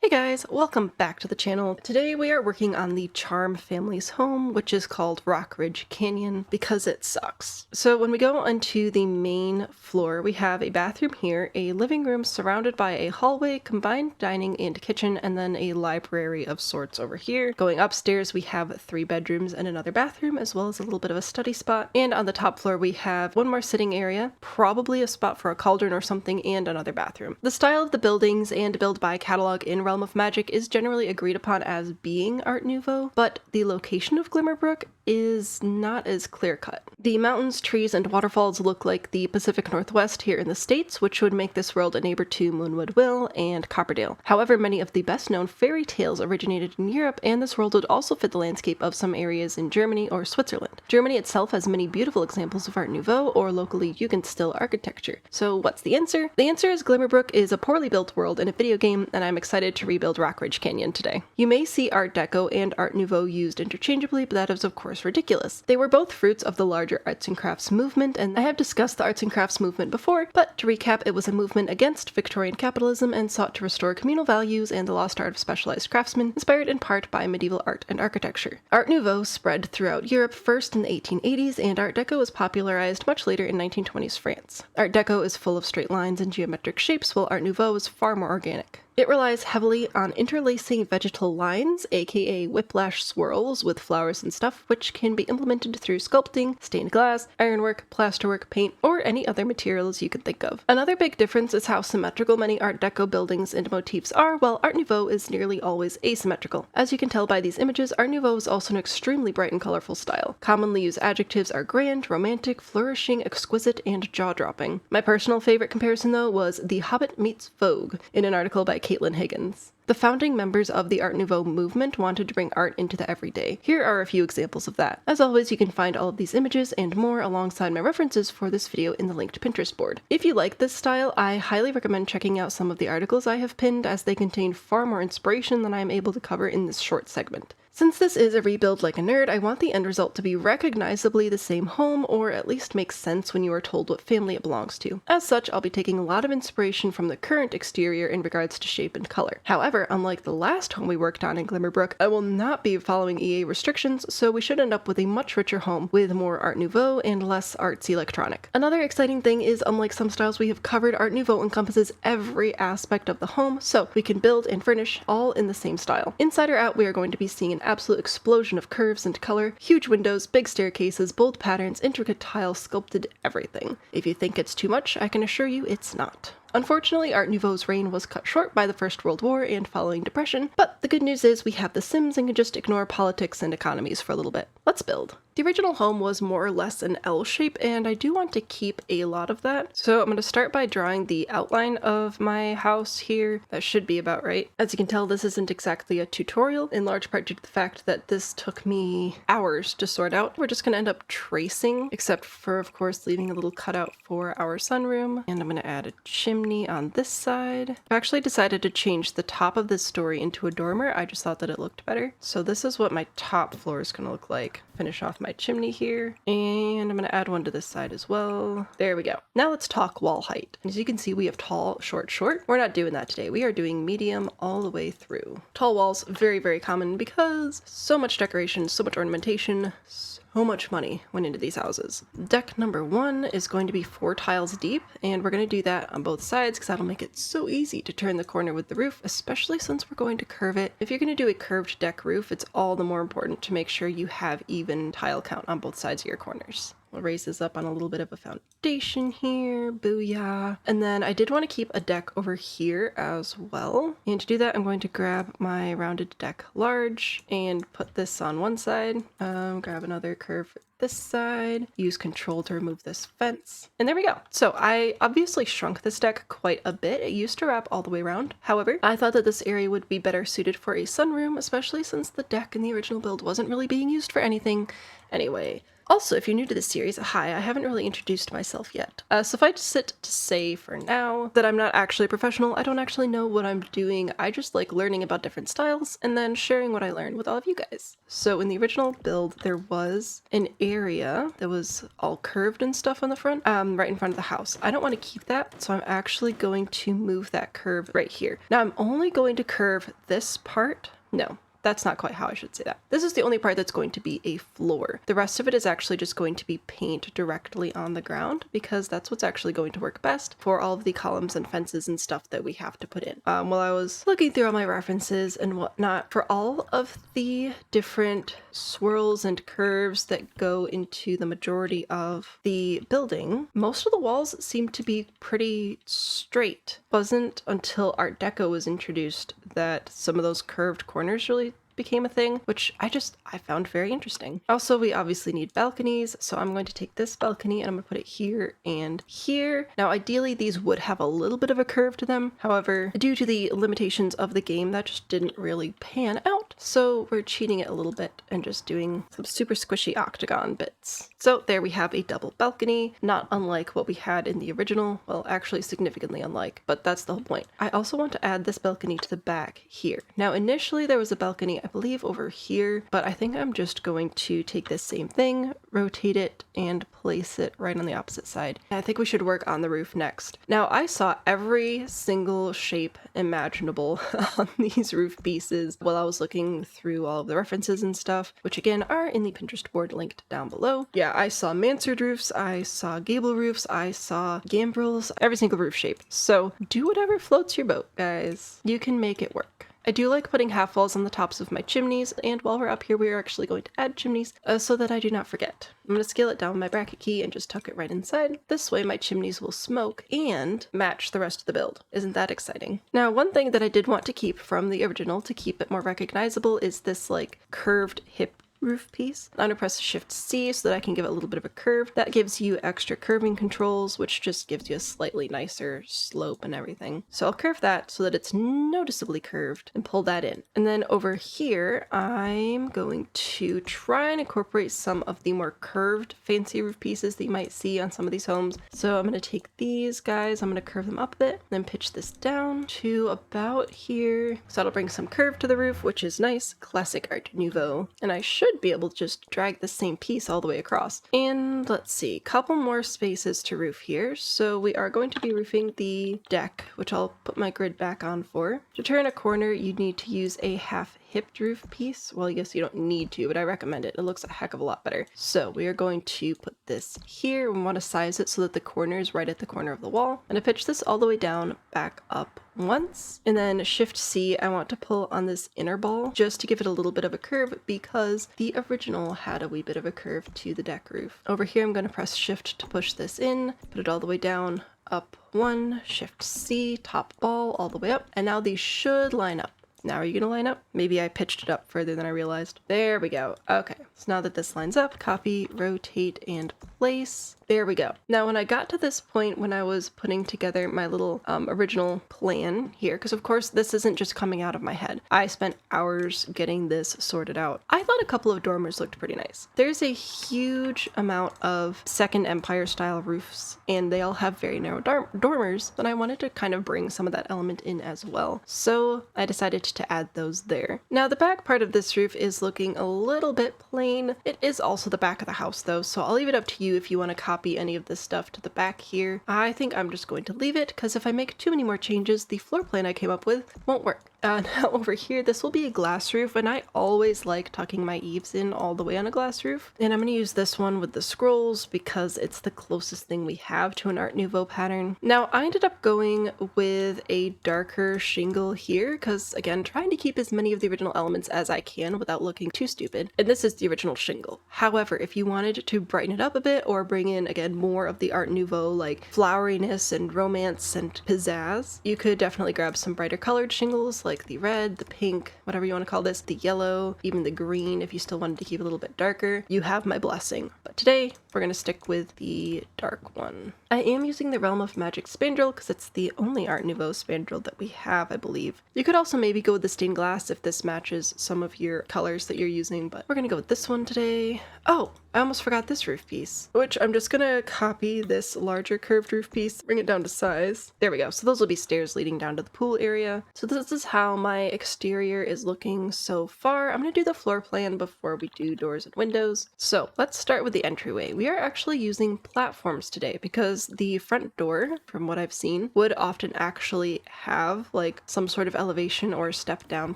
Hey guys, welcome back to the channel. Today we are working on the Charm family's home, which is called Rock Ridge Canyon because it sucks. So when we go onto the main floor, we have a bathroom here, a living room surrounded by a hallway, combined dining and kitchen, and then a library of sorts over here. Going upstairs, we have 3 bedrooms and another bathroom, as well as a little bit of a study spot. And on the top floor, we have one more sitting area, probably a spot for a cauldron or something, and another bathroom. The style of the buildings and build by catalog in Realm of Magic is generally agreed upon as being Art Nouveau, but the location of Glimmerbrook is not as clear-cut. The mountains, trees, and waterfalls look like the Pacific Northwest here in the States, which would make this world a neighbor to Moonwood Will and Copperdale. However, many of the best-known fairy tales originated in Europe, and this world would also fit the landscape of some areas in Germany or Switzerland. Germany itself has many beautiful examples of Art Nouveau or locally Jugendstil architecture. So what's the answer? The answer is Glimmerbrook is a poorly built world in a video game, and I'm excited to rebuild Rock Ridge Canyon today. You may see Art Deco and Art Nouveau used interchangeably, but that is of course ridiculous. They were both fruits of the larger arts and crafts movement, and I have discussed the arts and crafts movement before, but to recap, it was a movement against Victorian capitalism and sought to restore communal values and the lost art of specialized craftsmen, inspired in part by medieval art and architecture. Art Nouveau spread throughout Europe first in the 1880s, and Art Deco was popularized much later in 1920s France. Art Deco is full of straight lines and geometric shapes, while Art Nouveau is far more organic. It relies heavily on interlacing vegetal lines, aka whiplash swirls with flowers and stuff, which can be implemented through sculpting, stained glass, ironwork, plasterwork, paint, or any other materials you could think of. Another big difference is how symmetrical many Art Deco buildings and motifs are, while Art Nouveau is nearly always asymmetrical. As you can tell by these images, Art Nouveau is also an extremely bright and colorful style. Commonly used adjectives are grand, romantic, flourishing, exquisite, and jaw-dropping. My personal favorite comparison, though, was The Hobbit meets Vogue, in an article by Caitlin Higgins. The founding members of the Art Nouveau movement wanted to bring art into the everyday. Here are a few examples of that. As always, you can find all of these images and more alongside my references for this video in the linked Pinterest board. If you like this style, I highly recommend checking out some of the articles I have pinned, as they contain far more inspiration than I am able to cover in this short segment. Since this is a rebuild like a nerd, I want the end result to be recognizably the same home, or at least make sense when you are told what family it belongs to. As such, I'll be taking a lot of inspiration from the current exterior in regards to shape and color. However, unlike the last home we worked on in Glimmerbrook, I will not be following EA restrictions, so we should end up with a much richer home with more Art Nouveau and less artsy electronic. Another exciting thing is, unlike some styles we have covered, Art Nouveau encompasses every aspect of the home, so we can build and furnish all in the same style. Inside or out, we are going to be seeing an absolute explosion of curves and color, huge windows, big staircases, bold patterns, intricate tiles, sculpted everything. If you think it's too much, I can assure you it's not. Unfortunately, Art Nouveau's reign was cut short by the First World War and following Depression, but the good news is we have The Sims and can just ignore politics and economies for a little bit. Let's build. The original home was more or less an L shape, and I do want to keep a lot of that. So I'm going to start by drawing the outline of my house here. That should be about right. As you can tell, this isn't exactly a tutorial, in large part due to the fact that this took me hours to sort out. We're just going to end up tracing, except for, of course, leaving a little cutout for our sunroom. And I'm going to add a chimney on this side. I've actually decided to change the top of this story into a dormer. I just thought that it looked better. So this is what my top floor is going to look like. Finish off my chimney here, and I'm going to add one to this side as well. There we go. Now let's talk wall height. As you can see, we have tall, short, short. We're not doing that today. We are doing medium all the way through. Tall walls, very, very common because so much decoration, so much ornamentation, so much money went into these houses. Deck number 1 is going to be 4 tiles deep, and we're going to do that on both sides because that'll make it so easy to turn the corner with the roof, especially since we're going to curve it. If you're going to do a curved deck roof, it's all the more important to make sure you have even tile count on both sides of your corners. We'll raise this up on a little bit of a foundation here, booyah. And then I did want to keep a deck over here as well. And to do that, I'm going to grab my rounded deck large and put this on one side. Grab another curve for this side, use control to remove this fence. And there we go. So I obviously shrunk this deck quite a bit. It used to wrap all the way around. However, I thought that this area would be better suited for a sunroom, especially since the deck in the original build wasn't really being used for anything anyway. Also, if you're new to this series, hi, I haven't really introduced myself yet. Suffice it to say for now that I'm not actually a professional. I don't actually know what I'm doing. I just like learning about different styles and then sharing what I learned with all of you guys. So in the original build, there was an area that was all curved and stuff on the front, right in front of the house. I don't want to keep that, so I'm actually going to move that curve right here. Now I'm only going to curve this part. No. That's not quite how I should say that. This is the only part that's going to be a floor. The rest of it is actually just going to be paint directly on the ground because that's what's actually going to work best for all of the columns and fences and stuff that we have to put in. While I was looking through all my references and whatnot, for all of the different swirls and curves that go into the majority of the building, most of the walls seem to be pretty straight. It wasn't until Art Deco was introduced that some of those curved corners really became a thing, which I found very interesting. Also, we obviously need balconies, so I'm going to take this balcony and I'm going to put it here and here. Now, ideally, these would have a little bit of a curve to them. However, due to the limitations of the game, that just didn't really pan out. So we're cheating it a little bit and just doing some super squishy octagon bits. So there we have a double balcony, not unlike what we had in the original. Well, actually significantly unlike, but that's the whole point. I also want to add this balcony to the back here. Now, initially there was a balcony, I believe over here, but I think I'm just going to take this same thing, rotate it, and place it right on the opposite side. I think we should work on the roof next. Now, I saw every single shape imaginable on these roof pieces while I was looking through all of the references and stuff, which again are in the Pinterest board linked down below. Yeah, I saw mansard roofs, I saw gable roofs, I saw gambrels, every single roof shape. So do whatever floats your boat, guys. You can make it work. I do like putting half walls on the tops of my chimneys, and while we're up here, we are actually going to add chimneys so that I do not forget. I'm going to scale it down with my bracket key and just tuck it right inside. This way my chimneys will smoke and match the rest of the build. Isn't that exciting? Now, one thing that I did want to keep from the original to keep it more recognizable is this like curved hip roof piece. I'm going to press Shift C so that I can give it a little bit of a curve. That gives you extra curving controls, which just gives you a slightly nicer slope and everything. So I'll curve that so that it's noticeably curved and pull that in. And then over here, I'm going to try and incorporate some of the more curved fancy roof pieces that you might see on some of these homes. So I'm going to take these guys, I'm going to curve them up a bit, then pitch this down to about here. So that'll bring some curve to the roof, which is nice. Classic Art Nouveau. And I should be able to just drag the same piece all the way across. And let's see, couple more spaces to roof here. So we are going to be roofing the deck, which I'll put my grid back on for. To turn a corner, you need to use a half hipped roof piece. Well, I guess you don't need to, but I recommend it. It looks a heck of a lot better. So we are going to put this here. We want to size it so that the corner is right at the corner of the wall. And I pitch this all the way down, back up once, and then Shift C, I want to pull on this inner ball just to give it a little bit of a curve because the original had a wee bit of a curve to the deck roof. Over here, I'm going to press Shift to push this in, put it all the way down, up one, Shift C, top ball all the way up, and now these should line up. Now are you going to line up? Maybe I pitched it up further than I realized. There we go. Okay, so now that this lines up, copy, rotate, and place. There we go. Now, when I got to this point, when I was putting together my little original plan here, because of course this isn't just coming out of my head. I spent hours getting this sorted out. I thought a couple of dormers looked pretty nice. There's a huge amount of Second Empire style roofs, and they all have very narrow dormers, but I wanted to kind of bring some of that element in as well. So I decided to add those there. Now, the back part of this roof is looking a little bit plain. It is also the back of the house though, so I'll leave it up to you if you want to copy any of this stuff to the back here. I think I'm just going to leave it because if I make too many more changes, the floor plan I came up with won't work. Now over here, this will be a glass roof, and I always like tucking my eaves in all the way on a glass roof. And I'm going to use this one with the scrolls because it's the closest thing we have to an Art Nouveau pattern. Now, I ended up going with a darker shingle here because, again, trying to keep as many of the original elements as I can without looking too stupid. And this is the original shingle. However, if you wanted to brighten it up a bit or bring in, again, more of the Art Nouveau, like floweriness and romance and pizzazz, you could definitely grab some brighter colored shingles like the red, the pink, whatever you want to call this, the yellow, even the green if you still wanted to keep it a little bit darker. You have my blessing. But today, we're going to stick with the dark one. I am using the Realm of Magic spandrel because it's the only Art Nouveau spandrel that we have, I believe. You could also maybe go with the stained glass if this matches some of your colors that you're using, but we're going to go with this one today. Oh, I almost forgot this roof piece, which I'm just gonna copy this larger curved roof piece, bring it down to size. There we go. So those will be stairs leading down to the pool area. So this is how my exterior is looking so far. I'm gonna do the floor plan before we do doors and windows. So let's start with the entryway. We are actually using platforms today because the front door, from what I've seen, would often actually have like some sort of elevation or step down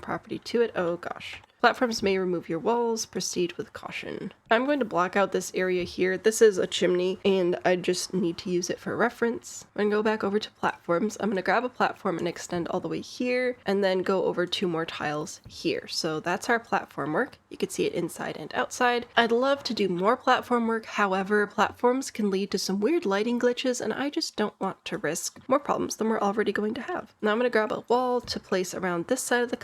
property to it. Oh gosh. Platforms may remove your walls. Proceed with caution. I'm going to block out this area here. This is a chimney and I just need to use it for reference. I'm going to go back over to platforms. I'm going to grab a platform and extend all the way here and then go over 2 more tiles here. So that's our platform work. You can see it inside and outside. I'd love to do more platform work. However, platforms can lead to some weird lighting glitches and I just don't want to risk more problems than we're already going to have. Now I'm going to grab a wall to place around this side of the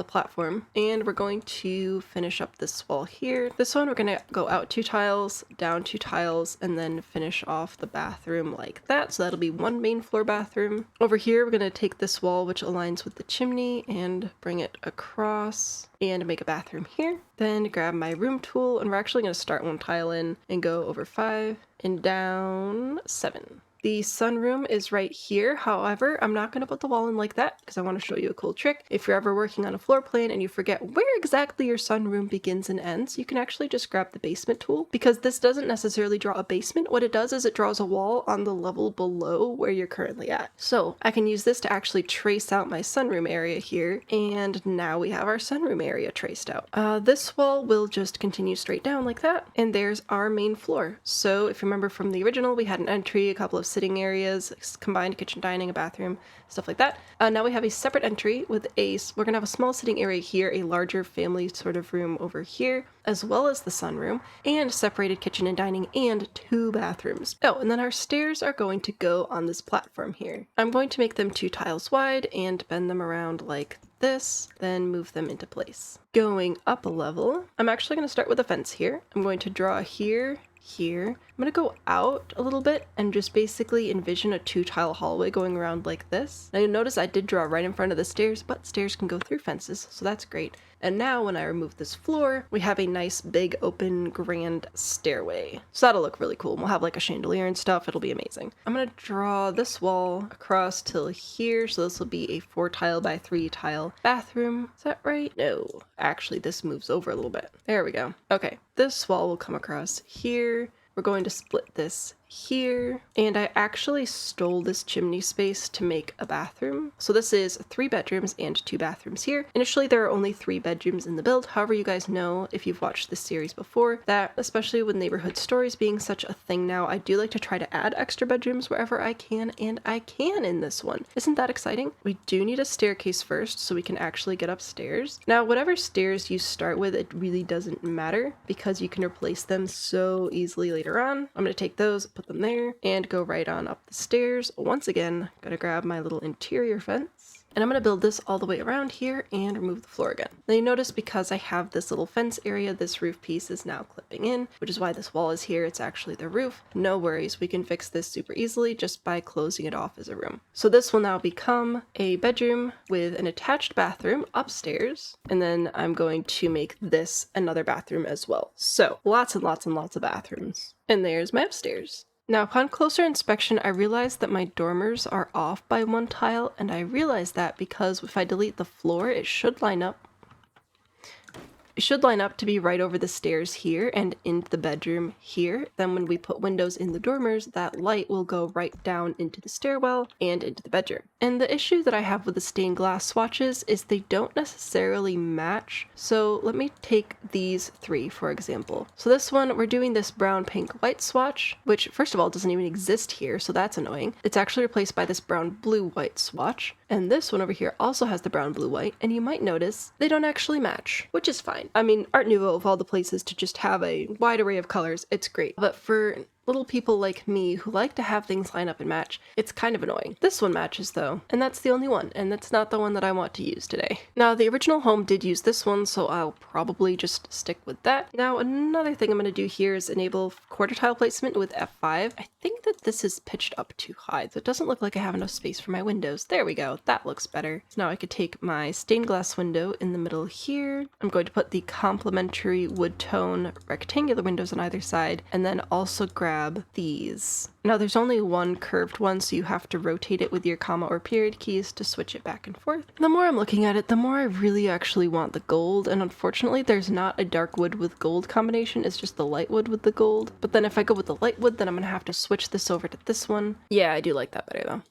platform, and we're going to finish up this wall here. This one we're going to go out 2 tiles, down 2 tiles, and then finish off the bathroom like that. So that'll be 1 main floor bathroom. Over here we're going to take this wall which aligns with the chimney and bring it across and make a bathroom here. Then grab my room tool and we're actually going to start 1 tile in and go over 5 and down 7. The sunroom is right here. However, I'm not going to put the wall in like that because I want to show you a cool trick. If you're ever working on a floor plan and you forget where exactly your sunroom begins and ends, you can actually just grab the basement tool because this doesn't necessarily draw a basement. What it does is it draws a wall on the level below where you're currently at. So I can use this to actually trace out my sunroom area here, and now we have our sunroom area traced out. This wall will just continue straight down like that, and there's our main floor. So if you remember from the original, we had an entry, a couple of sitting areas, combined kitchen, dining, a bathroom, stuff like that. Now we have a separate entry with we're gonna have a small sitting area here, a larger family sort of room over here, as well as the sunroom, and separated kitchen and dining, and 2 bathrooms. Oh, and then our stairs are going to go on this platform here. I'm going to make them 2 tiles wide and bend them around like this, then move them into place. Going up a level, I'm actually going to start with a fence here. I'm going to draw here. I'm going to go out a little bit and just basically envision a 2-tile hallway going around like this. Now you'll notice I did draw right in front of the stairs, but stairs can go through fences, so that's great. And now when I remove this floor, we have a nice big open grand stairway. So that'll look really cool. We'll have like a chandelier and stuff. It'll be amazing. I'm going to draw this wall across till here. So this will be a 4-tile by 3-tile bathroom. Is that right? No, actually this moves over a little bit. There we go. Okay. This wall will come across here. We're going to split this here, and I actually stole this chimney space to make a bathroom. So this is 3 bedrooms and 2 bathrooms here. Initially there are only 3 bedrooms in the build. However, you guys know if you've watched this series before that, especially with neighborhood stories being such a thing now, I do like to try to add extra bedrooms wherever I can, and I can in this one. Isn't that exciting? We do need a staircase first so we can actually get upstairs. Now whatever stairs you start with, it really doesn't matter because you can replace them so easily later on. I'm going to take those, put them there, and go right on up the stairs. Once again, gotta grab my little interior fence, and I'm gonna build this all the way around here and remove the floor again. Now you notice because I have this little fence area, this roof piece is now clipping in, which is why this wall is here. It's actually the roof. No worries, we can fix this super easily just by closing it off as a room. So this will now become a bedroom with an attached bathroom upstairs, and then I'm going to make this another bathroom as well. So lots and lots and lots of bathrooms. And there's my upstairs. Now, upon closer inspection, I realized that my dormers are off by 1 tile, and I realized that because if I delete the floor, it should line up It should line up to be right over the stairs here and into the bedroom here. Then when we put windows in the dormers, that light will go right down into the stairwell and into the bedroom. And the issue that I have with the stained glass swatches is they don't necessarily match. So let me take these 3, for example. So this one, we're doing this brown, pink, white swatch, which first of all doesn't even exist here, so that's annoying. It's actually replaced by this brown, blue, white swatch. And this one over here also has the brown, blue, white, and you might notice they don't actually match, which is fine. I mean, Art Nouveau, of all the places to just have a wide array of colors, it's great. But for Little people like me who like to have things line up and match, it's kind of annoying. This one matches though, and that's the only one, and that's not the one that I want to use today. Now, the original home did use this one, so I'll probably just stick with that. Now, another thing I'm going to do here is enable quarter tile placement with F5. I think that this is pitched up too high, so it doesn't look like I have enough space for my windows. There we go, that looks better. So now I could take my stained glass window in the middle here. I'm going to put the complementary wood tone rectangular windows on either side, and then also grab these. Now there's only one curved one, so you have to rotate it with your comma or period keys to switch it back and forth. The more I'm looking at it, the more I really actually want the gold, and unfortunately there's not a dark wood with gold combination, it's just the light wood with the gold. But then if I go with the light wood, then I'm gonna have to switch this over to this one. Yeah, I do like that better though.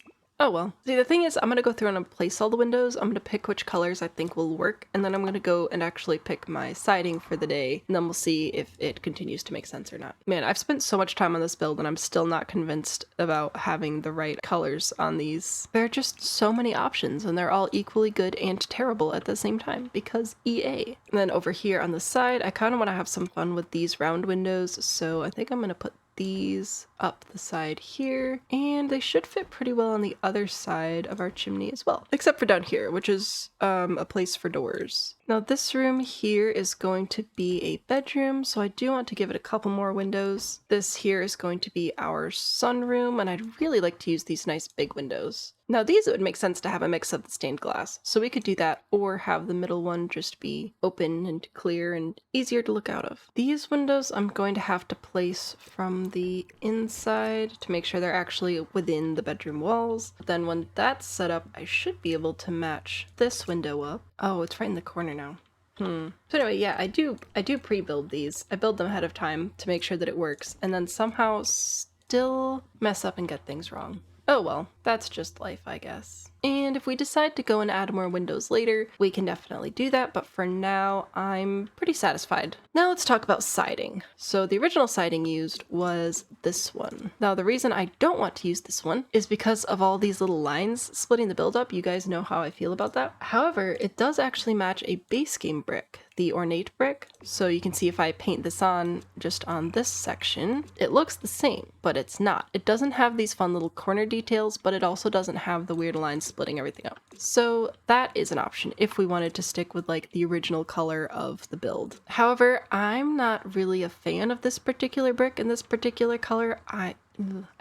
Oh well. See, the thing is, I'm gonna go through and place all the windows, I'm gonna pick which colors I think will work, and then I'm gonna go and actually pick my siding for the day, and then we'll see if it continues to make sense or not. Man, I've spent so much time on this build and I'm still not convinced about having the right colors on these. There are just so many options, and they're all equally good and terrible at the same time, because EA. And then over here on the side, I kind of want to have some fun with these round windows, so I think I'm gonna put these up the side here, and they should fit pretty well on the other side of our chimney as well, except for down here, which is a place for doors. Now this room here is going to be a bedroom, so I do want to give it a couple more windows. This here is going to be our sunroom, and I'd really like to use these nice big windows. Now these, it would make sense to have a mix of the stained glass, so we could do that, or have the middle one just be open and clear and easier to look out of. These windows I'm going to have to place from the inside to make sure they're actually within the bedroom walls. But then when that's set up, I should be able to match this window up. Oh, it's right in the corner now. So anyway, yeah, I do pre-build these. I build them ahead of time to make sure that it works, and then somehow still mess up and get things wrong. Oh well, that's just life, I guess. And if we decide to go and add more windows later, we can definitely do that, but for now, I'm pretty satisfied. Now let's talk about siding. So the original siding used was this one. Now the reason I don't want to use this one is because of all these little lines splitting the build up. You guys know how I feel about that. However, it does actually match a base game brick, the ornate brick. So you can see if I paint this on just on this section, it looks the same, but it's not. It doesn't have these fun little corner details, but it also doesn't have the weird lines splitting everything up. So that is an option if we wanted to stick with like the original color of the build. However, I'm not really a fan of this particular brick and this particular color. I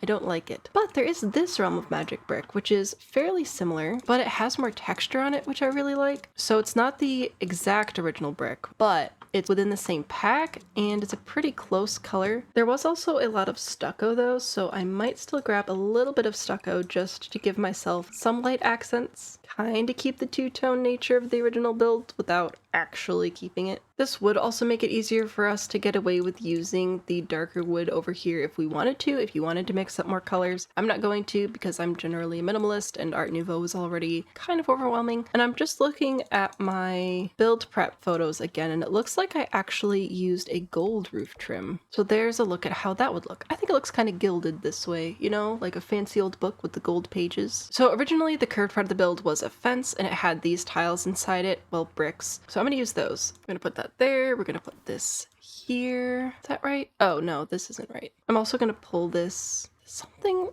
don't like it. But there is this Realm of Magic brick, which is fairly similar, but it has more texture on it, which I really like. So it's not the exact original brick, but it's within the same pack, and it's a pretty close color. There was also a lot of stucco though, so I might still grab a little bit of stucco just to give myself some light accents, kind of keep the two-tone nature of the original build without actually keeping it. This would also make it easier for us to get away with using the darker wood over here if we wanted to, if you wanted to mix up more colors. I'm not going to because I'm generally a minimalist and Art Nouveau is already kind of overwhelming. And I'm just looking at my build prep photos again, and it looks like I actually used a gold roof trim. So there's a look at how that would look. I think it looks kind of gilded this way, you know, like a fancy old book with the gold pages. So originally the curved part of the build was a fence and it had these tiles inside it, well, bricks. So I'm gonna use those. I'm gonna put that there. We're gonna put this here. Is that right? Oh no, this isn't right. I'm also gonna pull this. Something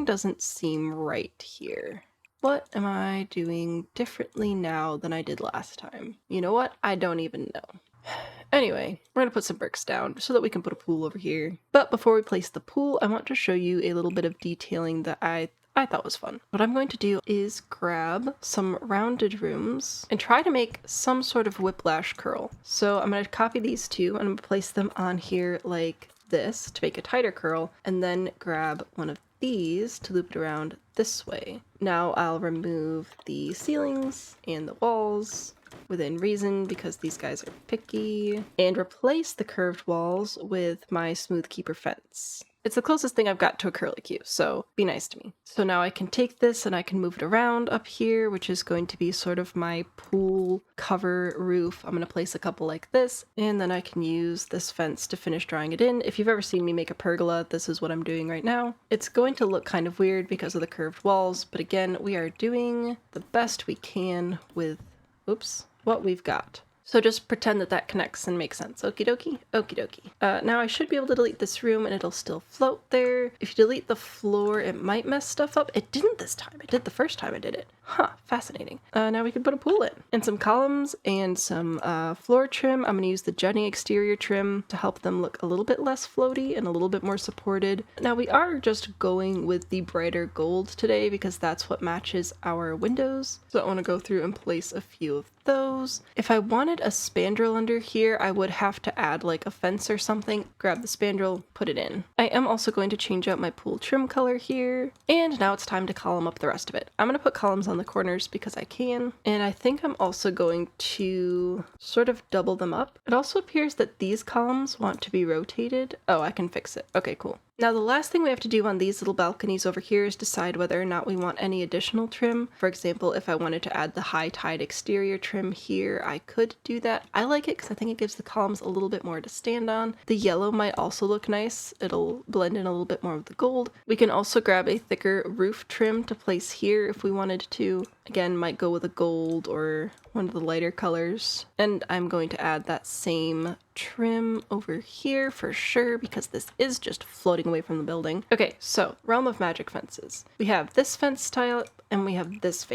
doesn't seem right here. What am I doing differently now than I did last time? You know what? I don't even know. Anyway, we're gonna put some bricks down so that we can put a pool over here. But before we place the pool, I want to show you a little bit of detailing that I thought was fun. What I'm going to do is grab some rounded rooms and try to make some sort of whiplash curl. So I'm going to copy these two and I'm going to place them on here like this to make a tighter curl, and then grab one of these to loop it around this way. Now I'll remove the ceilings and the walls within reason because these guys are picky, and replace the curved walls with my smooth keeper fence. It's the closest thing I've got to a curlicue, so be nice to me. So now I can take this and I can move it around up here, which is going to be sort of my pool cover roof. I'm going to place a couple like this, and then I can use this fence to finish drawing it in. If you've ever seen me make a pergola, this is what I'm doing right now. It's going to look kind of weird because of the curved walls, but again, we are doing the best we can with, what we've got. So just pretend that that connects and makes sense. Okie dokie, okie dokie. Now I should be able to delete this room and it'll still float there. If you delete the floor, it might mess stuff up. It didn't this time. It did the first time I did it. Huh, fascinating. Now we can put a pool in. And some columns and some floor trim. I'm going to use the jutting exterior trim to help them look a little bit less floaty and a little bit more supported. Now we are just going with the brighter gold today because that's what matches our windows. So I want to go through and place a few of those. If I wanted a spandrel under here, I would have to add like a fence or something. Grab the spandrel, put it in. I am also going to change out my pool trim color here. And now it's time to column up the rest of it. I'm going to put columns on the corners because I can. And I think I'm also going to sort of double them up. It also appears that these columns want to be rotated. Oh, I can fix it. Okay, cool. Now the last thing we have to do on these little balconies over here is decide whether or not we want any additional trim. For example, if I wanted to add the high tide exterior trim here, I could do that. I like it because I think it gives the columns a little bit more to stand on. The yellow might also look nice. It'll blend in a little bit more of the gold. We can also grab a thicker roof trim to place here if we wanted to. Again, might go with a gold or one of the lighter colors. And I'm going to add that same trim over here for sure because this is just floating away from the building. Okay, so Realm of Magic fences. We have this fence style and we have this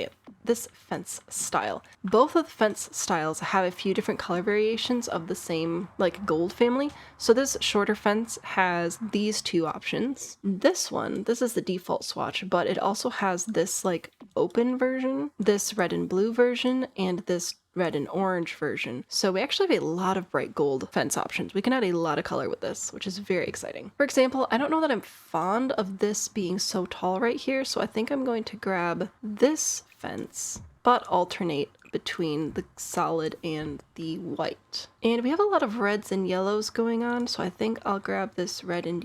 fence style. Both of the fence styles have a few different color variations of the same like gold family. So this shorter fence has these two options. This one, this is the default swatch, but it also has this like open version, this red and blue version, and this red and orange version. So we actually have a lot of bright gold fence options. We can add a lot of color with this, which is very exciting. For example, I don't know that I'm fond of this being so tall right here, so I think I'm going to grab this fence, but alternate between the solid and the white. And we have a lot of reds and yellows going on, so I think I'll grab this red and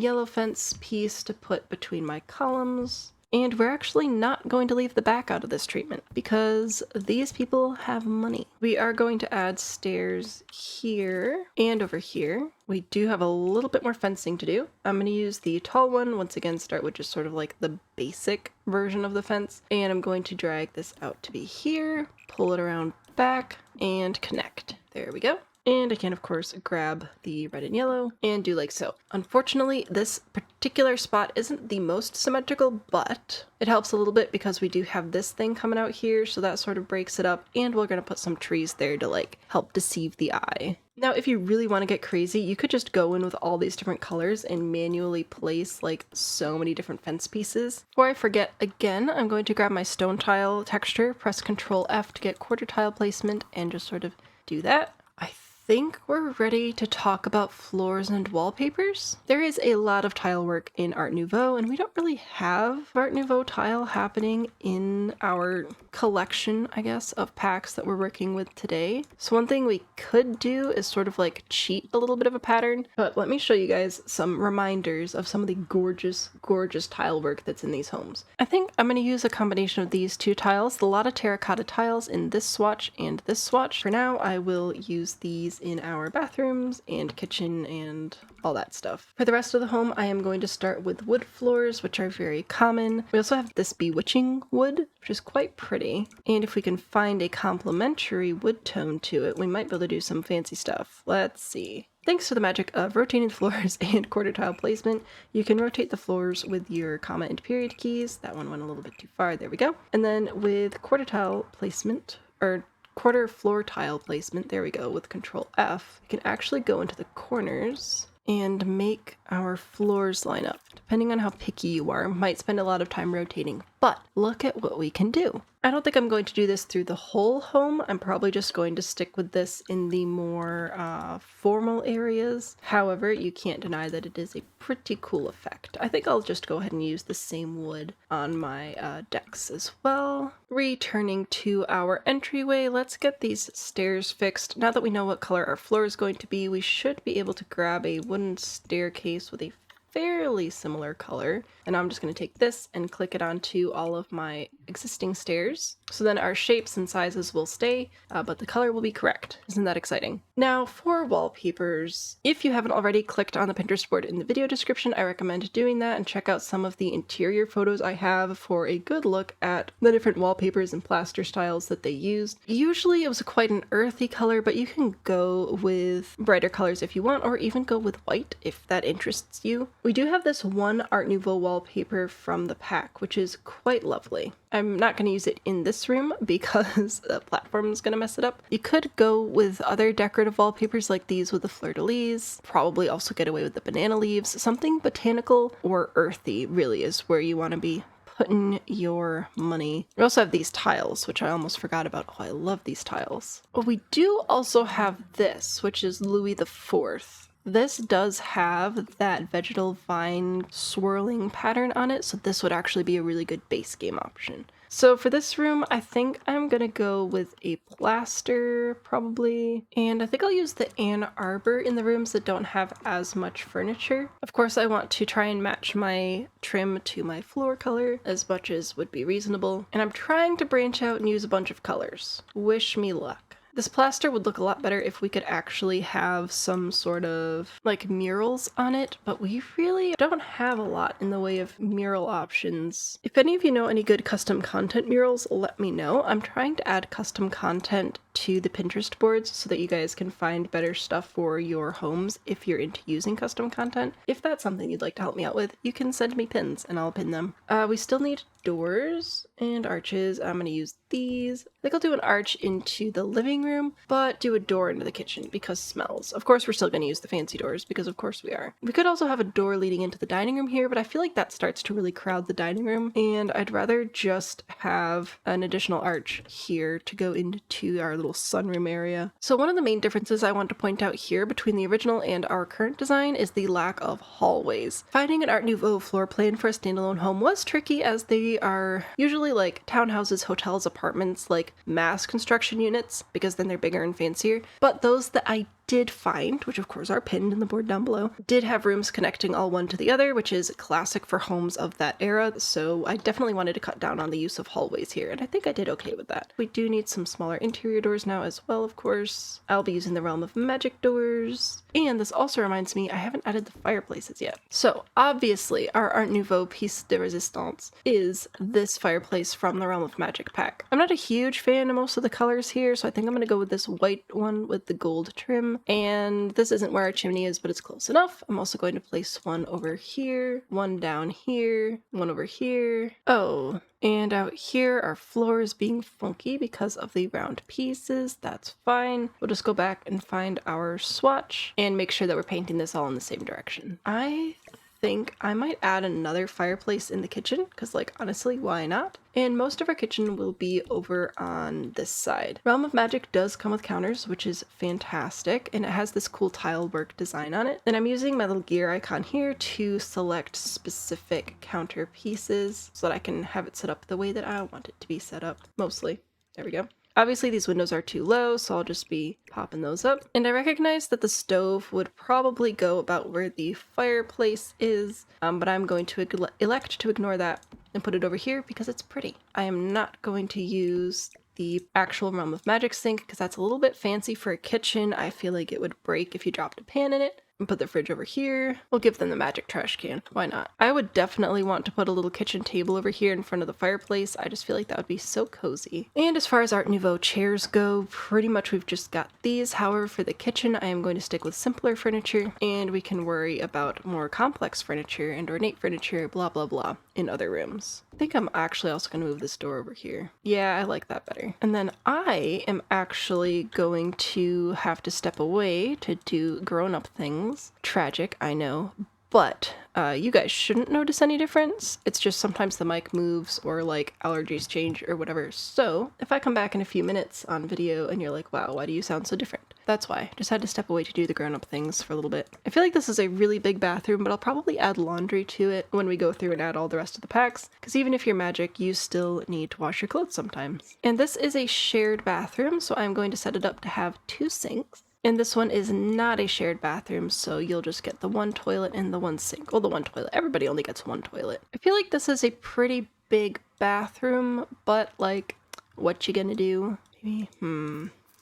yellow fence piece to put between my columns. And we're actually not going to leave the back out of this treatment because these people have money. We are going to add stairs here and over here. We do have a little bit more fencing to do. I'm going to use the tall one, once again start with just sort of like the basic version of the fence. And I'm going to drag this out to be here, pull it around back, and connect. There we go. And I can, of course, grab the red and yellow and do like so. Unfortunately, this particular spot isn't the most symmetrical, but it helps a little bit because we do have this thing coming out here, so that sort of breaks it up, and we're going to put some trees there to like help deceive the eye. Now, if you really want to get crazy, you could just go in with all these different colors and manually place like so many different fence pieces. Before I forget, again, I'm going to grab my stone tile texture, press Ctrl F to get quarter tile placement, and just sort of do that. I think we're ready to talk about floors and wallpapers. There is a lot of tile work in Art Nouveau, and we don't really have Art Nouveau tile happening in our collection, I guess, of packs that we're working with today. So one thing we could do is sort of like cheat a little bit of a pattern, but let me show you guys some reminders of some of the gorgeous, gorgeous tile work that's in these homes. I think I'm going to use a combination of these two tiles, the Lotta terracotta tiles in this swatch and this swatch. For now, I will use these in our bathrooms and kitchen and all that stuff. For the rest of the home, I am going to start with wood floors, which are very common. We also have this bewitching wood, which is quite pretty. And if we can find a complementary wood tone to it, we might be able to do some fancy stuff. Let's see. Thanks to the magic of rotating floors and quarter tile placement, you can rotate the floors with your comma and period keys. That one went a little bit too far. There we go. And then with quarter tile placement, or quarter floor tile placement, there we go, with Control F, we can actually go into the corners and make our floors line up. Depending on how picky you are, might spend a lot of time rotating, but look at what we can do. I don't think I'm going to do this through the whole home. I'm probably just going to stick with this in the more formal areas. However, you can't deny that it is a pretty cool effect. I think I'll just go ahead and use the same wood on my decks as well. Returning to our entryway, let's get these stairs fixed. Now that we know what color our floor is going to be, we should be able to grab a wooden staircase with a fairly similar color. And I'm just going to take this and click it onto all of my existing stairs. So then our shapes and sizes will stay, but the color will be correct. Isn't that exciting? Now for wallpapers, if you haven't already clicked on the Pinterest board in the video description, I recommend doing that and check out some of the interior photos I have for a good look at the different wallpapers and plaster styles that they used. Usually it was quite an earthy color, but you can go with brighter colors if you want, or even go with white if that interests you. We do have this one Art Nouveau wallpaper from the pack, which is quite lovely. I'm not going to use it in this room because the platform is going to mess it up. You could go with other decorative wallpapers like these with the fleur-de-lis, probably also get away with the banana leaves. Something botanical or earthy really is where you want to be putting your money. We also have these tiles, which I almost forgot about. Oh, I love these tiles. Well, we do also have this, which is Louis IV. This does have that vegetal vine swirling pattern on it, so this would actually be a really good base game option. So for this room, I think I'm gonna go with a plaster, probably. And I think I'll use the Ann Arbor in the rooms that don't have as much furniture. Of course, I want to try and match my trim to my floor color as much as would be reasonable. And I'm trying to branch out and use a bunch of colors. Wish me luck. This plaster would look a lot better if we could actually have some sort of like murals on it, but we really don't have a lot in the way of mural options. If any of you know any good custom content murals, let me know. I'm trying to add custom content to the Pinterest boards so that you guys can find better stuff for your homes if you're into using custom content. If that's something you'd like to help me out with, you can send me pins and I'll pin them. We still need doors and arches. I'm going to use these. I think I'll do an arch into the living room, but do a door into the kitchen because smells. Of course, we're still going to use the fancy doors because of course we are. We could also have a door leading into the dining room here, but I feel like that starts to really crowd the dining room, and I'd rather just have an additional arch here to go into our little sunroom area. So one of the main differences I want to point out here between the original and our current design is the lack of hallways. Finding an Art Nouveau floor plan for a standalone home was tricky, as they are usually like townhouses, hotels, apartments, like mass construction units, because then they're bigger and fancier. But those that I did find, which of course are pinned in the board down below, did have rooms connecting all one to the other, which is classic for homes of that era. So I definitely wanted to cut down on the use of hallways here, and I think I did okay with that. We do need some smaller interior doors now as well, of course. I'll be using the Realm of Magic doors. And this also reminds me, I haven't added the fireplaces yet. So obviously our Art Nouveau piece de resistance is this fireplace from the Realm of Magic pack. I'm not a huge fan of most of the colors here, so I think I'm going to go with this white one with the gold trim. And this isn't where our chimney is, but it's close enough. I'm also going to place one over here, one down here, one over here. Oh, and out here our floor is being funky because of the round pieces. That's fine. We'll just go back and find our swatch and make sure that we're painting this all in the same direction. I think I might add another fireplace in the kitchen because, like, honestly, why not? And most of our kitchen will be over on this side. Realm of Magic does come with counters, which is fantastic, and it has this cool tile work design on it. And I'm using my little gear icon here to select specific counter pieces so that I can have it set up the way that I want it to be set up, mostly. There we go. Obviously these windows are too low, so I'll just be popping those up. And I recognize that the stove would probably go about where the fireplace is, but I'm going to elect to ignore that and put it over here because it's pretty. I am not going to use the actual Realm of Magic sink because that's a little bit fancy for a kitchen. I feel like it would break if you dropped a pan in it. And put the fridge over here. We'll give them the magic trash can. Why not? I would definitely want to put a little kitchen table over here in front of the fireplace. I just feel like that would be so cozy. And as far as Art Nouveau chairs go, pretty much we've just got these. However, for the kitchen, I am going to stick with simpler furniture, and we can worry about more complex furniture and ornate furniture, blah, blah, blah, in other rooms. I think I'm actually also going to move this door over here. Yeah, I like that better. And then I am actually going to have to step away to do grown-up things. Tragic, I know, but you guys shouldn't notice any difference. It's just sometimes the mic moves or like allergies change or whatever. So if I come back in a few minutes on video and you're like, wow, why do you sound so different? That's why. Just had to step away to do the grown-up things for a little bit. I feel like this is a really big bathroom, but I'll probably add laundry to it when we go through and add all the rest of the packs, because even if you're magic, you still need to wash your clothes sometimes. And this is a shared bathroom, so I'm going to set it up to have 2 sinks. And this one is not a shared bathroom, so you'll just get the 1 toilet and the 1 sink. Well, the 1 toilet. Everybody only gets 1 toilet. I feel like this is a pretty big bathroom, but like, What you gonna do? Maybe,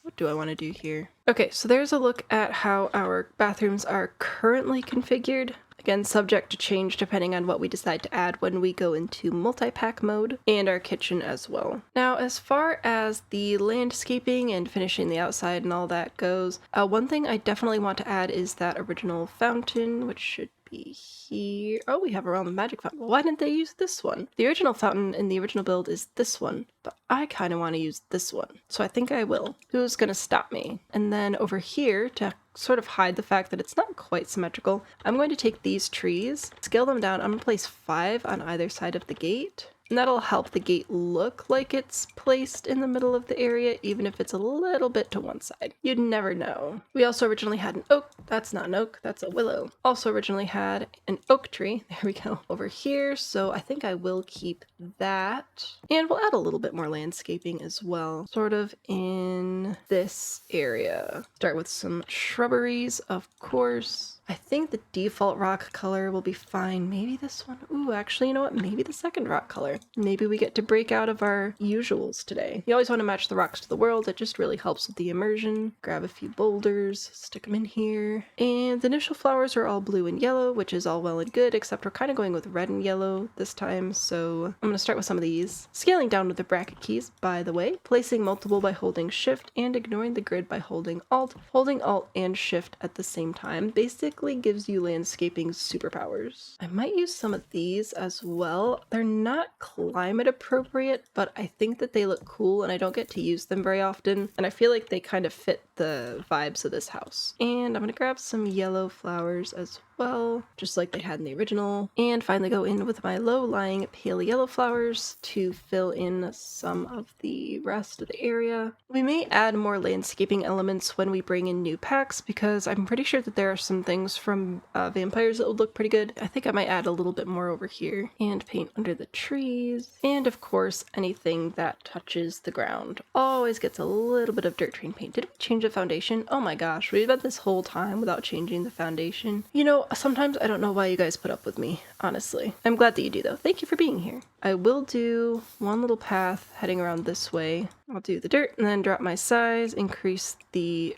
what do I want to do here? Okay, so there's a look at how our bathrooms are currently configured. Again, subject to change depending on what we decide to add when we go into multi-pack mode, and our kitchen as well. Now, as far as the landscaping and finishing the outside and all that goes, one thing I definitely want to add is that original fountain, which should be here. Oh, we have a Realm of Magic fountain. Well, why didn't they use this one? The original fountain in the original build is this one, but I kind of want to use this one, so I think I will. Who's gonna stop me? And then over here, to sort of hide the fact that it's not quite symmetrical, I'm going to take these trees, scale them down. I'm gonna place 5 on either side of the gate. And that'll help the gate look like it's placed in the middle of the area, even if it's a little bit to one side. You'd never know. We also originally had an oak. That's not an oak, that's a willow. Also originally had an oak tree. There we go. Over here, so I think I will keep that. And we'll add a little bit more landscaping as well, sort of in this area. Start with some shrubberies, of course. I think the default rock color will be fine. Maybe this one. Ooh, actually, you know what? Maybe the second rock color. Maybe we get to break out of our usuals today. You always want to match the rocks to the world. It just really helps with the immersion. Grab a few boulders, stick them in here. And the initial flowers are all blue and yellow, which is all well and good, except we're kind of going with red and yellow this time. So I'm going to start with some of these. Scaling down with the bracket keys, by the way. Placing multiple by holding shift and ignoring the grid by holding alt. Holding alt and shift at the same time. Basically gives you landscaping superpowers. I might use some of these as well. They're not climate appropriate, but I think that they look cool and I don't get to use them very often. And I feel like they kind of fit the vibes of this house. And I'm gonna grab some yellow flowers as well, just like they had in the original. And finally go in with my low-lying pale yellow flowers to fill in some of the rest of the area. We may add more landscaping elements when we bring in new packs, because I'm pretty sure that there are some things from vampires that would look pretty good. I think I might add a little bit more over here and paint under the trees. And of course, anything that touches the ground always gets a little bit of dirt train paint. Did we change the foundation? Oh my gosh, we've been this whole time without changing the foundation. You know, sometimes I don't know why you guys put up with me, honestly. I'm glad that you do though. Thank you for being here. I will do one little path heading around this way. I'll do the dirt and then drop my size, decrease the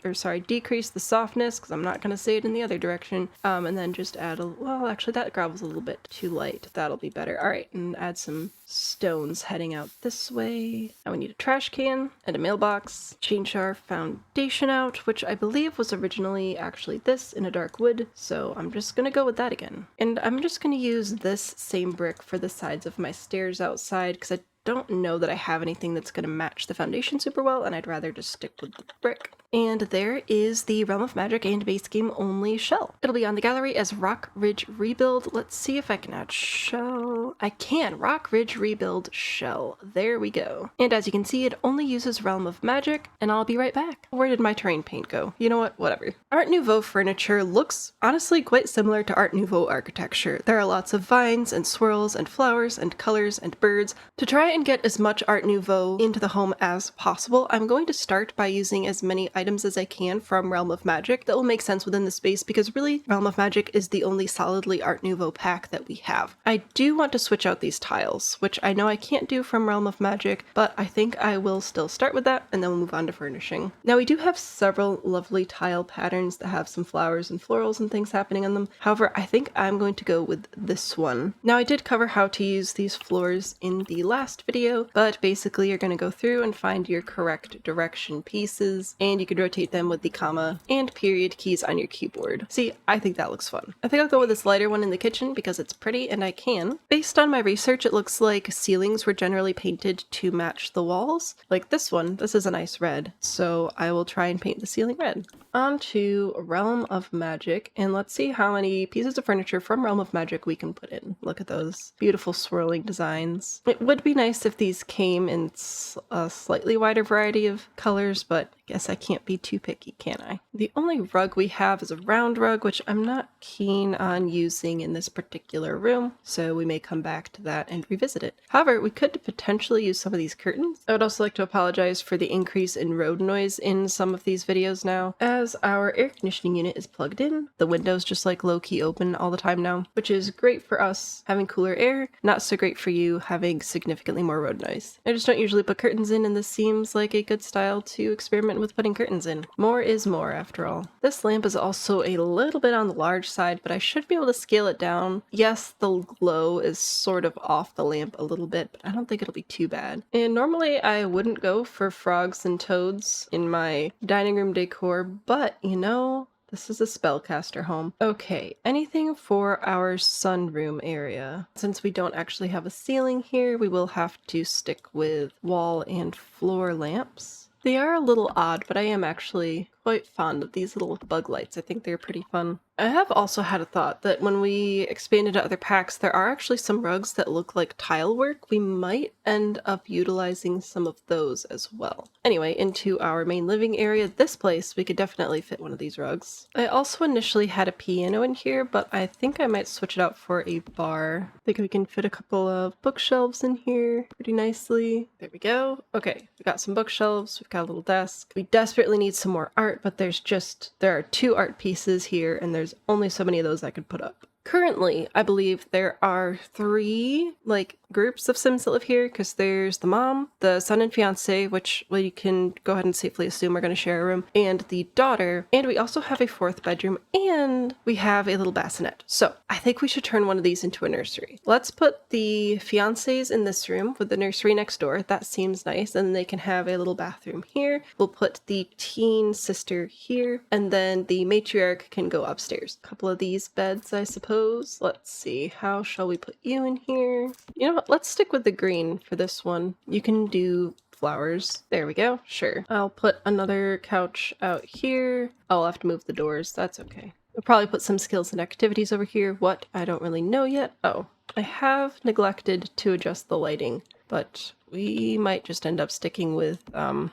softness, because I'm not going to say it in the other direction. And then just add well, actually that gravel's a little bit too light. That'll be better. All right, and add some stones heading out this way. Now we need a trash can and a mailbox. Change our foundation out, which I believe was originally actually this in a dark wood. So I'm just going to go with that again. And I'm just going to use this same brick for the sides of my stairs outside, because I don't know that I have anything that's going to match the foundation super well, and I'd rather just stick with the brick. And there is the Realm of Magic and base game only shell. It'll be on the gallery as Rock Ridge Rebuild. Let's see if I can add shell. I can. Rock Ridge Rebuild shell. There we go. And as you can see, it only uses Realm of Magic, and I'll be right back. Where did my terrain paint go? You know what? Whatever. Art Nouveau furniture looks honestly quite similar to Art Nouveau architecture. There are lots of vines and swirls and flowers and colors and birds. To try and get as much Art Nouveau into the home as possible, I'm going to start by using as many items as I can from Realm of Magic that will make sense within the space, because really Realm of Magic is the only solidly Art Nouveau pack that we have. I do want to switch out these tiles, which I know I can't do from Realm of Magic, but I think I will still start with that and then we'll move on to furnishing. Now we do have several lovely tile patterns that have some flowers and florals and things happening on them. However, I think I'm going to go with this one. Now I did cover how to use these floors in the last video, but basically you're going to go through and find your correct direction pieces, and you can rotate them with the comma and period keys on your keyboard. See, I think that looks fun. I think I'll go with this lighter one in the kitchen because it's pretty and I can. Based on my research, it looks like ceilings were generally painted to match the walls. Like this one, this is a nice red, so I will try and paint the ceiling red. On to Realm of Magic, and let's see how many pieces of furniture from Realm of Magic we can put in. Look at those beautiful swirling designs. It would be nice if these came in a slightly wider variety of colors, but I guess I can't can't be too picky, can I? The only rug we have is a round rug, which I'm not keen on using in this particular room, so we may come back to that and revisit it. However, we could potentially use some of these curtains. I would also like to apologize for the increase in road noise in some of these videos now, as our air conditioning unit is plugged in. The window's just like low-key open all the time now, which is great for us having cooler air, not so great for you having significantly more road noise. I just don't usually put curtains in, and this seems like a good style to experiment with putting curtains in. More is more, after all. This lamp is also a little bit on the large side, but I should be able to scale it down. Yes, the glow is sort of off the lamp a little bit, but I don't think it'll be too bad. And normally I wouldn't go for frogs and toads in my dining room decor, but you know, this is a spellcaster home. Okay, anything for our sunroom area. Since we don't actually have a ceiling here, we will have to stick with wall and floor lamps. They are a little odd, but I am actually quite fond of these little bug lights. I think they're pretty fun. I have also had a thought that when we expand into other packs, there are actually some rugs that look like tile work. We might end up utilizing some of those as well. Anyway, into our main living area, this place, we could definitely fit one of these rugs. I also initially had a piano in here, but I think I might switch it out for a bar. I think we can fit a couple of bookshelves in here pretty nicely. There we go. Okay, we got some bookshelves, we've got a little desk. We desperately need some more art, but there are 2 art pieces here, and there's only so many of those I could put up. Currently, I believe there are 3 groups of Sims that live here, because there's the mom, the son and fiance, which we can go ahead and safely assume are going to share a room, and the daughter, and we also have a 4th bedroom, and we have a little bassinet. So I think we should turn one of these into a nursery. Let's put the fiancés in this room with the nursery next door. That seems nice, and they can have a little bathroom here. We'll put the teen sister here, and then the matriarch can go upstairs. A couple of these beds, I suppose. Let's see, how shall we put you in here? You know what, let's stick with the green for this one. You can do flowers. There we go, sure. I'll put another couch out here. I'll have to move the doors, that's okay. We'll probably put some skills and activities over here. What? I don't really know yet. Oh, I have neglected to adjust the lighting, but we might just end up sticking with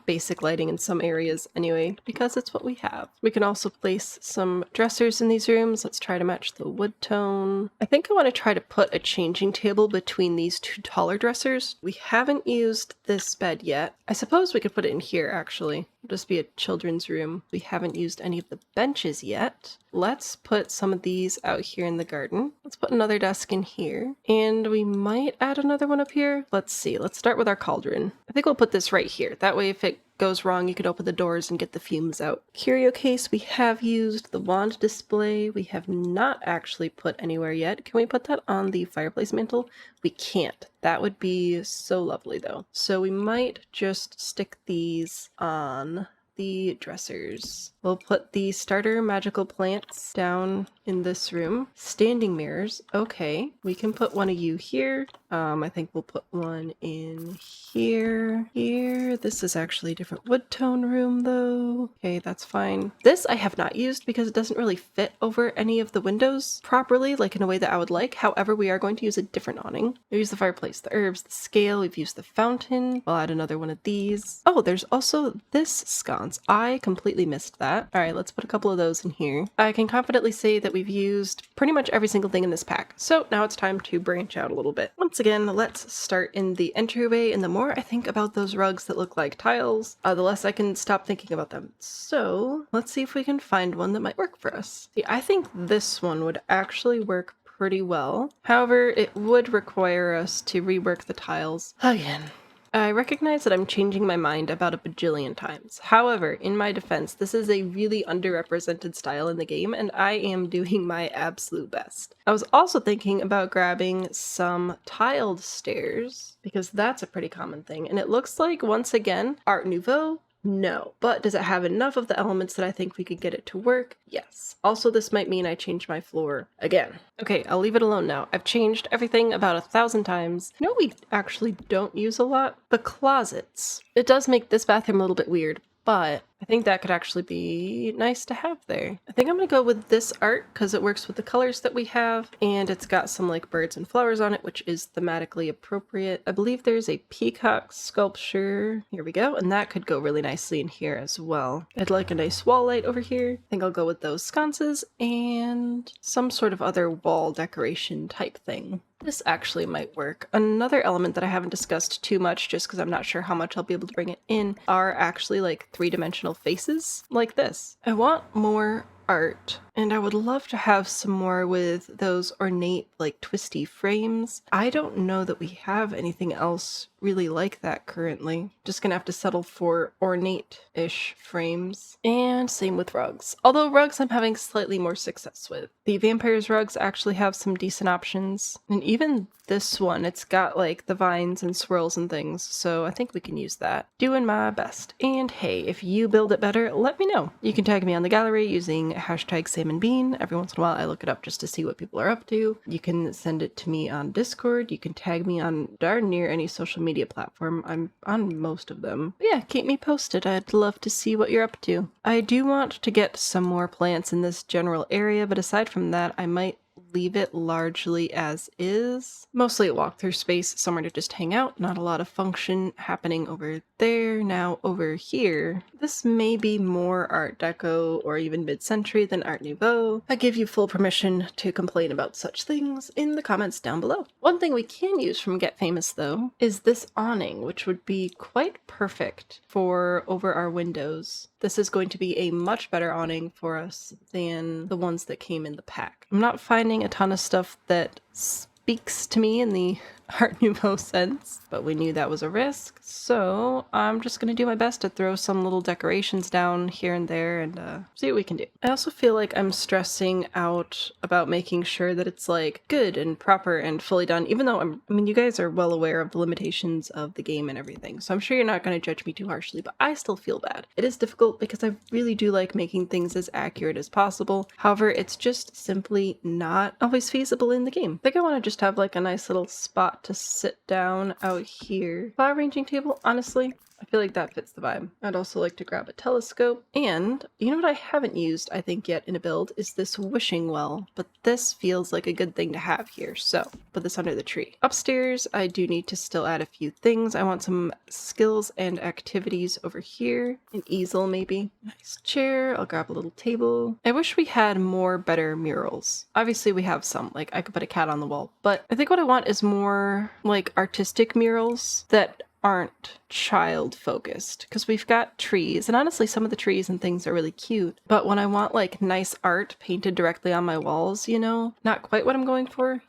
basic lighting in some areas anyway, because it's what we have. We can also place some dressers in these rooms. Let's try to match the wood tone. I think I want to try to put a changing table between these 2 taller dressers. We haven't used this bed yet. I suppose we could put it in here, actually. It'll just be a children's room. We haven't used any of the benches yet. Let's put some of these out here in the garden. Let's put another desk in here. And we might add another one up here. Let's see. Let's start with our cauldron. I think we'll put this right here. That way if it goes wrong, you could open the doors and get the fumes out. Curio case we have used. The wand display we have not actually put anywhere yet. Can we put that on the fireplace mantle? We can't. That would be so lovely though. So we might just stick these on the dressers. We'll put the starter magical plants down in this room. Standing mirrors. Okay, we can put one of you here. I think we'll put one in here. Here. This is actually a different wood tone room though. Okay, that's fine. This I have not used because it doesn't really fit over any of the windows properly, like in a way that I would like. However, we are going to use a different awning. We use the fireplace, the herbs, the scale. We've used the fountain. We'll add another one of these. Oh, there's also this sconce. I completely missed that. All right, let's put a couple of those in here. I can confidently say that we've used pretty much every single thing in this pack. So now it's time to branch out a little bit. Once again, let's start in the entryway, and the more I think about those rugs that look like tiles, the less I can stop thinking about them. So let's see if we can find one that might work for us. See, I think this one would actually work pretty well. However, it would require us to rework the tiles again. I recognize that I'm changing my mind about a bajillion times. However, in my defense, this is a really underrepresented style in the game, and I am doing my absolute best. I was also thinking about grabbing some tiled stairs, because that's a pretty common thing, and it looks like, once again, Art Nouveau. No. But does it have enough of the elements that I think we could get it to work? Yes. Also, this might mean I change my floor again. Okay, I'll leave it alone now. I've changed everything about 1,000 times. You know what we actually don't use a lot? The closets. It does make this bathroom a little bit weird, but I think that could actually be nice to have there. I think I'm gonna go with this art because it works with the colors that we have, and it's got some like birds and flowers on it, which is thematically appropriate. I believe there's a peacock sculpture. Here we go, and that could go really nicely in here as well. I'd like a nice wall light over here. I think I'll go with those sconces and some sort of other wall decoration type thing. This actually might work. Another element that I haven't discussed too much, just because I'm not sure how much I'll be able to bring it in, are actually like three-dimensional faces like this. I want more art, and I would love to have some more with those ornate like twisty frames. I don't know that we have anything else really like that currently. Just gonna have to settle for ornate-ish frames. And same with rugs. Although rugs I'm having slightly more success with. The vampires rugs actually have some decent options. And even this one, it's got like the vines and swirls and things, so I think we can use that. Doing my best. And hey, if you build it better, let me know. You can tag me on the gallery using hashtag sahmandbean. Every once in a while I look it up just to see what people are up to. You can send it to me on Discord. You can tag me on darn near any social media platform. I'm on most of them. But yeah, keep me posted. I'd love to see what you're up to. I do want to get some more plants in this general area, but aside from that, I might leave it largely as is. Mostly a walkthrough space, somewhere to just hang out, not a lot of function happening over there. Now over here, this may be more Art Deco or even mid-century than Art Nouveau. I give you full permission to complain about such things in the comments down below. One thing we can use from Get Famous though is this awning, which would be quite perfect for over our windows. This is going to be a much better awning for us than the ones that came in the pack. I'm not finding a ton of stuff that speaks to me in the Art Nouveau sense, but we knew that was a risk, so I'm just gonna do my best to throw some little decorations down here and there and see what we can do. I also feel like I'm stressing out about making sure that it's like good and proper and fully done, even though I mean, you guys are well aware of the limitations of the game and everything, so I'm sure you're not gonna judge me too harshly, but I still feel bad. It is difficult because I really do like making things as accurate as possible. However, it's just simply not always feasible in the game. I think I want to just have like a nice little spot to sit down out here. Flower arranging table, honestly, I feel like that fits the vibe. I'd also like to grab a telescope. And you know what I haven't used, I think, yet in a build is this wishing well, but this feels like a good thing to have here, so put this under the tree. Upstairs, I do need to still add a few things. I want some skills and activities over here. An easel, maybe. Nice chair. I'll grab a little table. I wish we had more better murals. Obviously, we have some. Like, I could put a cat on the wall, but I think what I want is more, like, artistic murals that aren't child focused, because we've got trees, and honestly some of the trees and things are really cute, but when I want like nice art painted directly on my walls, you know, not quite what I'm going for.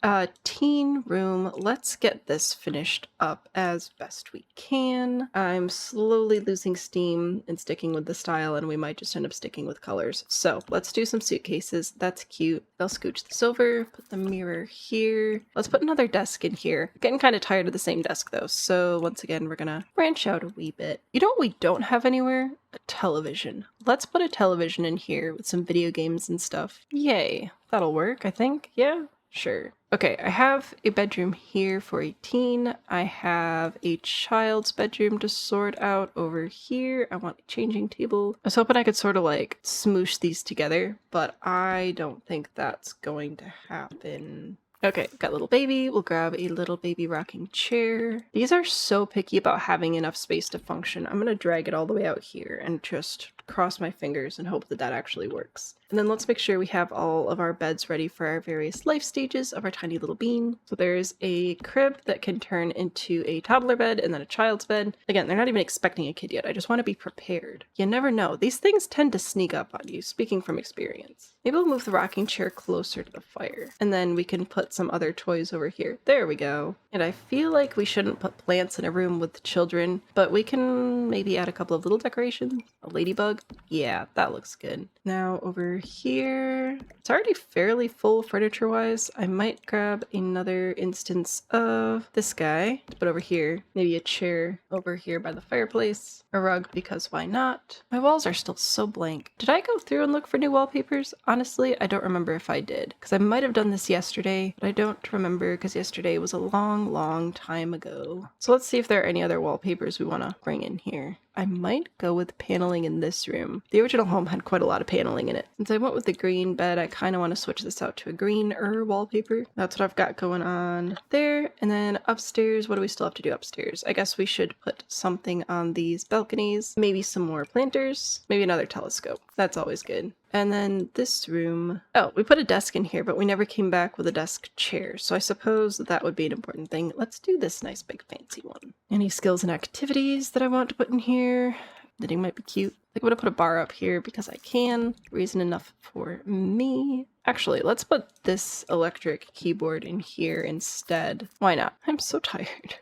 Teen room, let's get this finished up as best we can. I'm slowly losing steam and sticking with the style, and we might just end up sticking with colors, so let's do some suitcases. That's cute. I'll scooch this over, put the mirror here. Let's put another desk in here. Getting kind of tired of the same desk though, so once again we're gonna branch out a wee bit. You know what we don't have anywhere? A television. Let's put a television in here with some video games and stuff. Yay. That'll work, I think. Yeah? Sure. Okay, I have a bedroom here for a teen. I have a child's bedroom to sort out over here. I want a changing table. I was hoping I could sort of like smoosh these together, but I don't think that's going to happen. Okay, got little baby. We'll grab a little baby rocking chair. These are so picky about having enough space to function. I'm gonna drag it all the way out here and just cross my fingers and hope that that actually works. And then let's make sure we have all of our beds ready for our various life stages of our tiny little bean. So there's a crib that can turn into a toddler bed and then a child's bed. Again, they're not even expecting a kid yet. I just want to be prepared. You never know. These things tend to sneak up on you, speaking from experience. Maybe we'll move the rocking chair closer to the fire. And then we can put some other toys over here. There we go. And I feel like we shouldn't put plants in a room with children, but we can maybe add a couple of little decorations. A ladybug. Yeah, that looks good. Now over here, it's already fairly full furniture wise. I might grab another instance of this guy to put over here. Maybe a chair over here by the fireplace. A rug, because why not? My walls are still so blank. Did I go through and look for new wallpapers? Honestly, I don't remember if I did, because I might have done this yesterday, but but I don't remember because yesterday was a long, long time ago. So let's see if there are any other wallpapers we want to bring in here. I might go with paneling in this room. The original home had quite a lot of paneling in it. Since I went with the green bed, I kind of want to switch this out to a greener wallpaper. That's what I've got going on there. And then upstairs, what do we still have to do upstairs? I guess we should put something on these balconies. Maybe some more planters. Maybe another telescope. That's always good. And then this room, oh, we put a desk in here, but we never came back with a desk chair. So I suppose that would be an important thing. Let's do this nice big fancy one. Any skills and activities that I want to put in here? Knitting might be cute. I think I'm gonna put a bar up here because I can. Reason enough for me. Actually, let's put this electric keyboard in here instead. Why not? I'm so tired.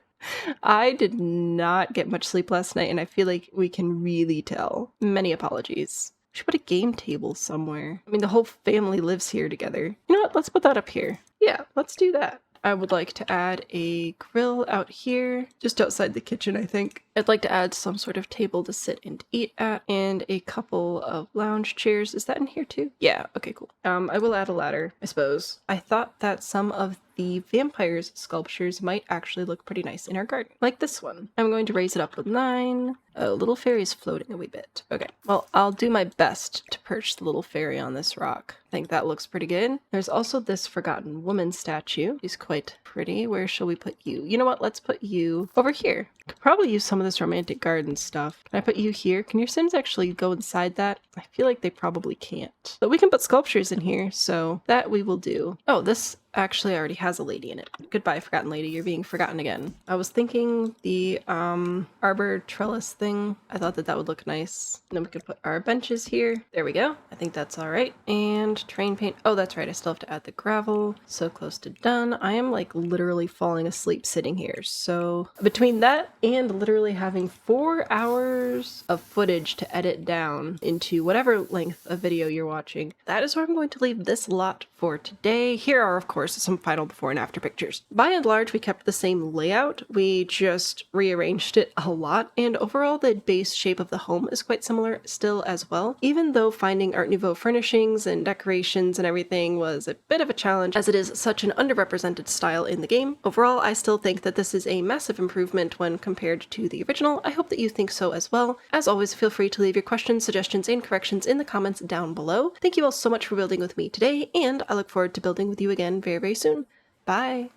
I did not get much sleep last night and I feel like we can really tell. Many apologies. We should put a game table somewhere. I mean, the whole family lives here together. You know what? Let's put that up here. Yeah, let's do that. I would like to add a grill out here, just outside the kitchen, I think. I'd like to add some sort of table to sit and eat at, and a couple of lounge chairs. Is that in here too? Yeah, okay, cool. I will add a ladder, I suppose. I thought that some of the vampires sculptures might actually look pretty nice in our garden, like this one. I'm going to raise it up with 9. Oh, little fairy's floating a wee bit. Okay, well, I'll do my best to perch the little fairy on this rock. I think that looks pretty good. There's also this forgotten woman statue. She's quite pretty. Where shall we put you? You know what? Let's put you over here. Could probably use some of this romantic garden stuff. Can I put you here? Can your Sims actually go inside that? I feel like they probably can't. But we can put sculptures in here, so that we will do. Oh, this actually already has a lady in it. Goodbye, forgotten lady. You're being forgotten again. I was thinking the arbor trellis thing. I thought that that would look nice. And then we could put our benches here. There we go. I think that's all right. And train paint. Oh, that's right. I still have to add the gravel. So close to done. I am like literally falling asleep sitting here. So between that and literally having 4 hours of footage to edit down into whatever length of video you're watching, that is where I'm going to leave this lot for today. Here are, of course, some final before and after pictures. By and large, we kept the same layout. We just rearranged it a lot, and overall the base shape of the home is quite similar still as well, even though finding Art Nouveau furnishings and decorations and everything was a bit of a challenge as it is such an underrepresented style in the game. Overall, I still think that this is a massive improvement when compared to the original. I hope that you think so as well. As always, feel free to leave your questions, suggestions, and corrections in the comments down below. Thank you all so much for building with me today, and I look forward to building with you again very, very soon. Bye!